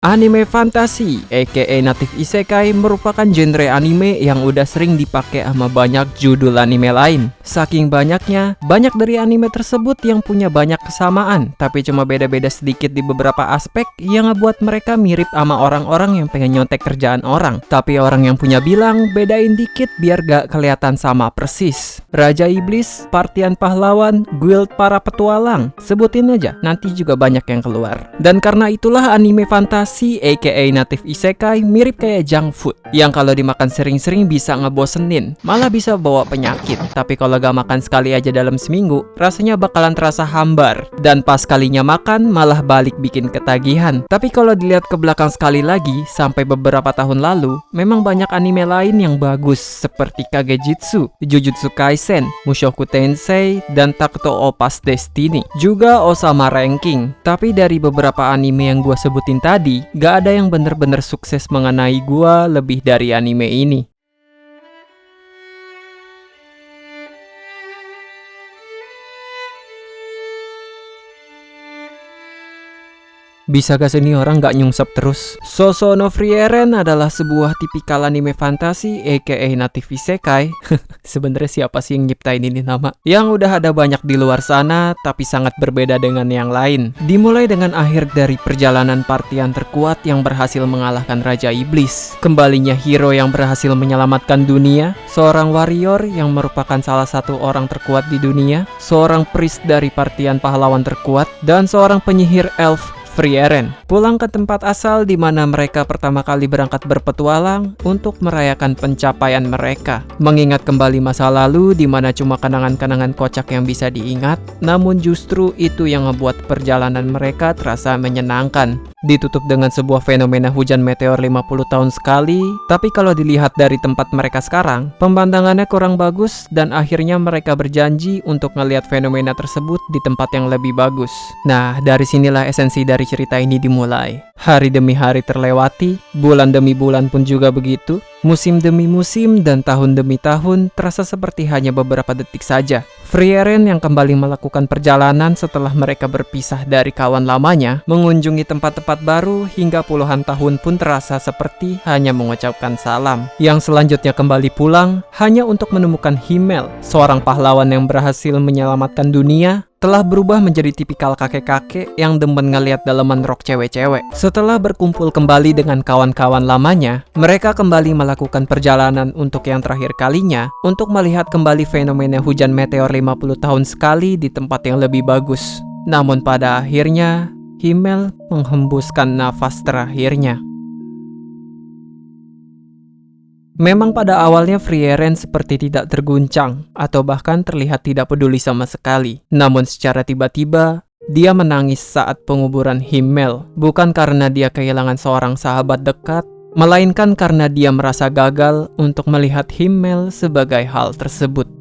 Anime fantasi, aka native isekai, merupakan genre anime yang udah sering dipakai sama banyak judul anime lain. Saking banyaknya, banyak dari anime tersebut yang punya banyak kesamaan, tapi cuma beda-beda sedikit di beberapa aspek yang ngebuat mereka mirip sama orang-orang yang pengen nyontek kerjaan orang. Tapi orang yang punya bilang, bedain dikit biar gak kelihatan sama persis. Raja Iblis, Partian Pahlawan, Guild Para Petualang, sebutin aja, nanti juga banyak yang keluar. Dan karena itulah anime fantasi aka native isekai mirip kayak junk food yang kalau dimakan sering-sering bisa ngebosenin, malah bisa bawa penyakit. Tapi kalau gak makan sekali aja dalam seminggu, rasanya bakalan terasa hambar, dan pas kalinya makan malah balik bikin ketagihan. Tapi kalau dilihat ke belakang sekali lagi, sampai beberapa tahun lalu, memang banyak anime lain yang bagus seperti Kagejitsu, Jujutsu Kaisen, Mushoku Tensei, dan Takuto Opas Destiny, juga Osama Ranking. Tapi dari beberapa anime yang gua sebutin tadi, gak ada yang bener-bener sukses mengenai gua lebih dari anime ini. Bisa gak sih nih orang gak nyungsep terus? Sousou no Frieren adalah sebuah tipikal anime fantasi aka native isekai. Sebenarnya siapa sih yang nyiptain ini nama? Yang udah ada banyak di luar sana, tapi sangat berbeda dengan yang lain. Dimulai dengan akhir dari perjalanan partian terkuat yang berhasil mengalahkan Raja Iblis, kembalinya hero yang berhasil menyelamatkan dunia, seorang warrior yang merupakan salah satu orang terkuat di dunia, seorang priest dari partian pahlawan terkuat, dan seorang penyihir elf Frieren pulang ke tempat asal di mana mereka pertama kali berangkat berpetualang untuk merayakan pencapaian mereka, mengingat kembali masa lalu di mana cuma kenangan-kenangan kocak yang bisa diingat, namun justru itu yang membuat perjalanan mereka terasa menyenangkan. Ditutup dengan sebuah fenomena hujan meteor 50 tahun sekali, tapi kalau dilihat dari tempat mereka sekarang, pemandangannya kurang bagus dan akhirnya mereka berjanji untuk ngelihat fenomena tersebut di tempat yang lebih bagus. Nah, dari sinilah esensi dari cerita ini dimulai. Hari demi hari terlewati, bulan demi bulan pun juga begitu, musim demi musim dan tahun demi tahun terasa seperti hanya beberapa detik saja. Frieren yang kembali melakukan perjalanan setelah mereka berpisah dari kawan lamanya, mengunjungi tempat-tempat baru hingga puluhan tahun pun terasa seperti hanya mengucapkan salam. Yang selanjutnya kembali pulang hanya untuk menemukan Himmel, seorang pahlawan yang berhasil menyelamatkan dunia, telah berubah menjadi tipikal kakek-kakek yang demen ngeliat daleman rok cewek-cewek. Setelah berkumpul kembali dengan kawan-kawan lamanya, mereka kembali melakukan perjalanan untuk yang terakhir kalinya untuk melihat kembali fenomena hujan meteor 50 tahun sekali di tempat yang lebih bagus. Namun pada akhirnya, Himmel menghembuskan nafas terakhirnya. Memang pada awalnya Frieren seperti tidak terguncang atau bahkan terlihat tidak peduli sama sekali. Namun secara tiba-tiba, dia menangis saat penguburan Himmel. Bukan karena dia kehilangan seorang sahabat dekat, melainkan karena dia merasa gagal untuk melihat Himmel sebagai hal tersebut.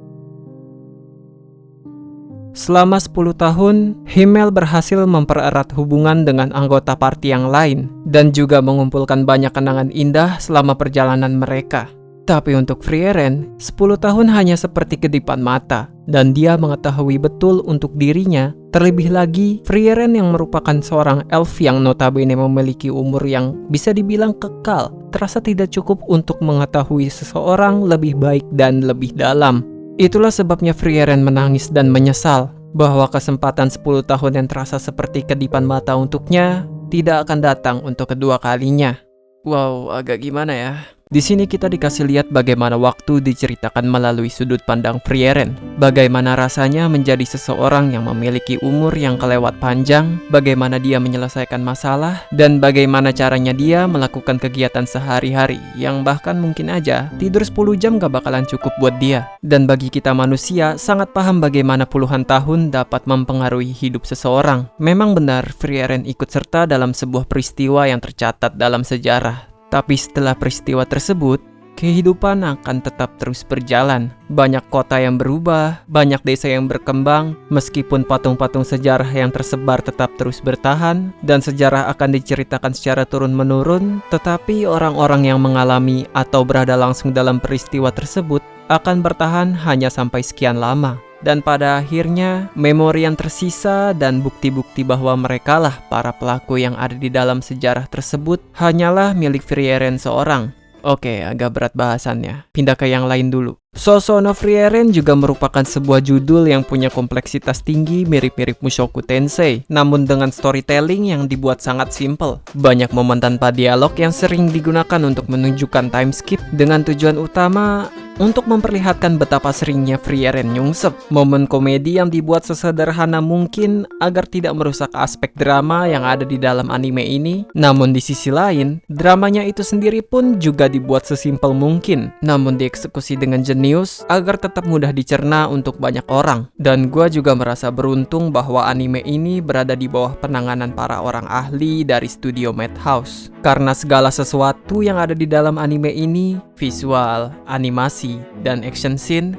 Selama 10 tahun, Himmel berhasil mempererat hubungan dengan anggota party yang lain dan juga mengumpulkan banyak kenangan indah selama perjalanan mereka. Tapi untuk Frieren, 10 tahun hanya seperti kedipan mata dan dia mengetahui betul untuk dirinya. Terlebih lagi, Frieren yang merupakan seorang elf yang notabene memiliki umur yang bisa dibilang kekal, terasa tidak cukup untuk mengetahui seseorang lebih baik dan lebih dalam. Itulah sebabnya Frieren menangis dan menyesal bahwa kesempatan 10 tahun yang terasa seperti kedipan mata untuknya tidak akan datang untuk kedua kalinya. Wow, agak gimana ya? Di sini kita dikasih lihat bagaimana waktu diceritakan melalui sudut pandang Frieren. Bagaimana rasanya menjadi seseorang yang memiliki umur yang kelewat panjang, bagaimana dia menyelesaikan masalah, dan bagaimana caranya dia melakukan kegiatan sehari-hari yang bahkan mungkin aja tidur 10 jam gak bakalan cukup buat dia. Dan bagi kita manusia, sangat paham bagaimana puluhan tahun dapat mempengaruhi hidup seseorang. Memang benar Frieren ikut serta dalam sebuah peristiwa yang tercatat dalam sejarah. Tapi setelah peristiwa tersebut, kehidupan akan tetap terus berjalan. Banyak kota yang berubah, banyak desa yang berkembang, meskipun patung-patung sejarah yang tersebar tetap terus bertahan, dan sejarah akan diceritakan secara turun-menurun, tetapi orang-orang yang mengalami atau berada langsung dalam peristiwa tersebut akan bertahan hanya sampai sekian lama. Dan pada akhirnya, memori yang tersisa dan bukti-bukti bahwa merekalah para pelaku yang ada di dalam sejarah tersebut hanyalah milik Frieren seorang. Oke, agak berat bahasannya. Pindah ke yang lain dulu. Soso no Frieren juga merupakan sebuah judul yang punya kompleksitas tinggi mirip-mirip Mushoku Tensei, namun dengan storytelling yang dibuat sangat simple. Banyak momen tanpa dialog yang sering digunakan untuk menunjukkan time skip dengan tujuan utama untuk memperlihatkan betapa seringnya Frieren nyungsep. Momen komedi yang dibuat sesederhana mungkin agar tidak merusak aspek drama yang ada di dalam anime ini. Namun di sisi lain, dramanya itu sendiri pun juga dibuat sesimpel mungkin, namun dieksekusi dengan jenius agar tetap mudah dicerna untuk banyak orang. Dan gua juga merasa beruntung bahwa anime ini berada di bawah penanganan para orang ahli dari studio Madhouse. Karena segala sesuatu yang ada di dalam anime ini, visual, animasi, dan action scene,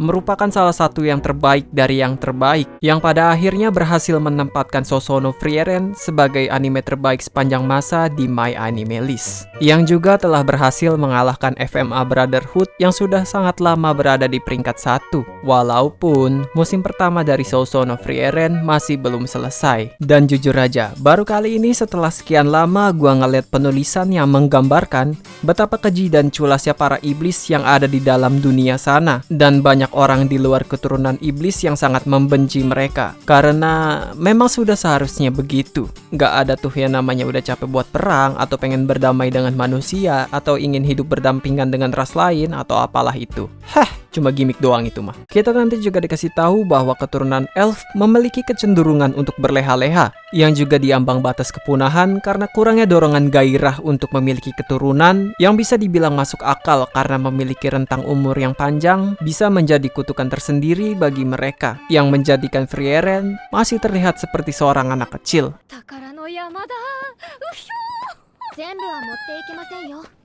merupakan salah satu yang terbaik dari yang terbaik, yang pada akhirnya berhasil menempatkan Soso no Frieren sebagai anime terbaik sepanjang masa di My Anime List, yang juga telah berhasil mengalahkan FMA Brotherhood yang sudah sangat lama berada di peringkat 1, walaupun musim pertama dari Soso no Frieren masih belum selesai. Dan jujur aja, baru kali ini setelah sekian lama gua ngeliat penulisan yang menggambarkan betapa keji dan culasnya para iblis yang ada di dalam dunia sana, dan banyak orang di luar keturunan iblis yang sangat membenci mereka, karena memang sudah seharusnya begitu. Gak ada tuh yang namanya udah capek buat perang, atau pengen berdamai dengan manusia, atau ingin hidup berdampingan dengan ras lain, atau apalah itu. Cuma gimmick doang itu mah. Kita nanti juga dikasih tahu bahwa keturunan elf memiliki kecenderungan untuk berleha-leha, yang juga diambang batas kepunahan karena kurangnya dorongan gairah untuk memiliki keturunan yang bisa dibilang masuk akal karena memiliki rentang umur yang panjang bisa menjadi kutukan tersendiri bagi mereka, yang menjadikan Frieren masih terlihat seperti seorang anak kecil.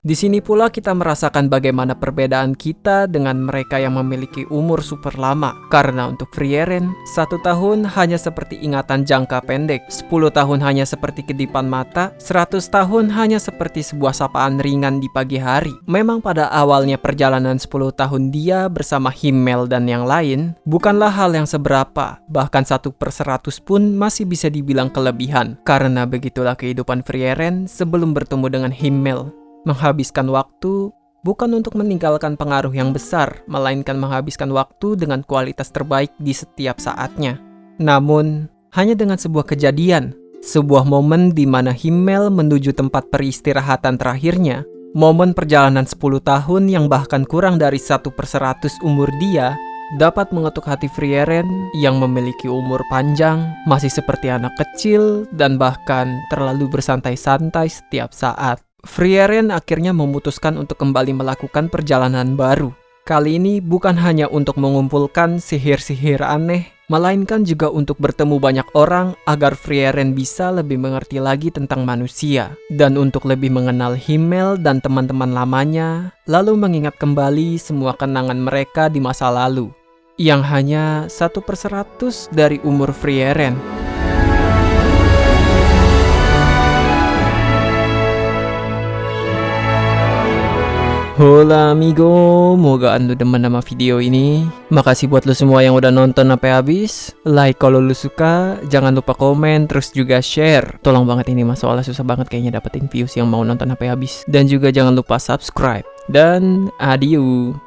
Di sini pula kita merasakan bagaimana perbedaan kita dengan mereka yang memiliki umur super lama. Karena untuk Frieren, 1 tahun hanya seperti ingatan jangka pendek, 10 tahun hanya seperti kedipan mata, 100 tahun hanya seperti sebuah sapaan ringan di pagi hari. Memang pada awalnya perjalanan 10 tahun dia bersama Himmel dan yang lain bukanlah hal yang seberapa, bahkan 1/100 pun masih bisa dibilang kelebihan. Karena begitulah kehidupan Frieren sebelum bertemu dengan Himmel. Menghabiskan waktu bukan untuk meninggalkan pengaruh yang besar, melainkan menghabiskan waktu dengan kualitas terbaik di setiap saatnya. Namun, hanya dengan sebuah kejadian, sebuah momen di mana Himmel menuju tempat peristirahatan terakhirnya, momen perjalanan 10 tahun yang bahkan kurang dari 1/100 umur dia, dapat mengetuk hati Frieren yang memiliki umur panjang, masih seperti anak kecil, dan bahkan terlalu bersantai-santai setiap saat. Frieren akhirnya memutuskan untuk kembali melakukan perjalanan baru. Kali ini bukan hanya untuk mengumpulkan sihir-sihir aneh, melainkan juga untuk bertemu banyak orang agar Frieren bisa lebih mengerti lagi tentang manusia, dan untuk lebih mengenal Himmel dan teman-teman lamanya, lalu mengingat kembali semua kenangan mereka di masa lalu, yang hanya 1/100 dari umur Frieren. Hola amigo, moga anda demen sama video ini. Makasih buat lo semua yang udah nonton sampai habis. Like kalau lo suka, jangan lupa komen, terus juga share. Tolong banget ini mas, soalnya susah banget kayaknya dapetin views yang mau nonton sampai habis. Dan juga jangan lupa subscribe. Dan adieu.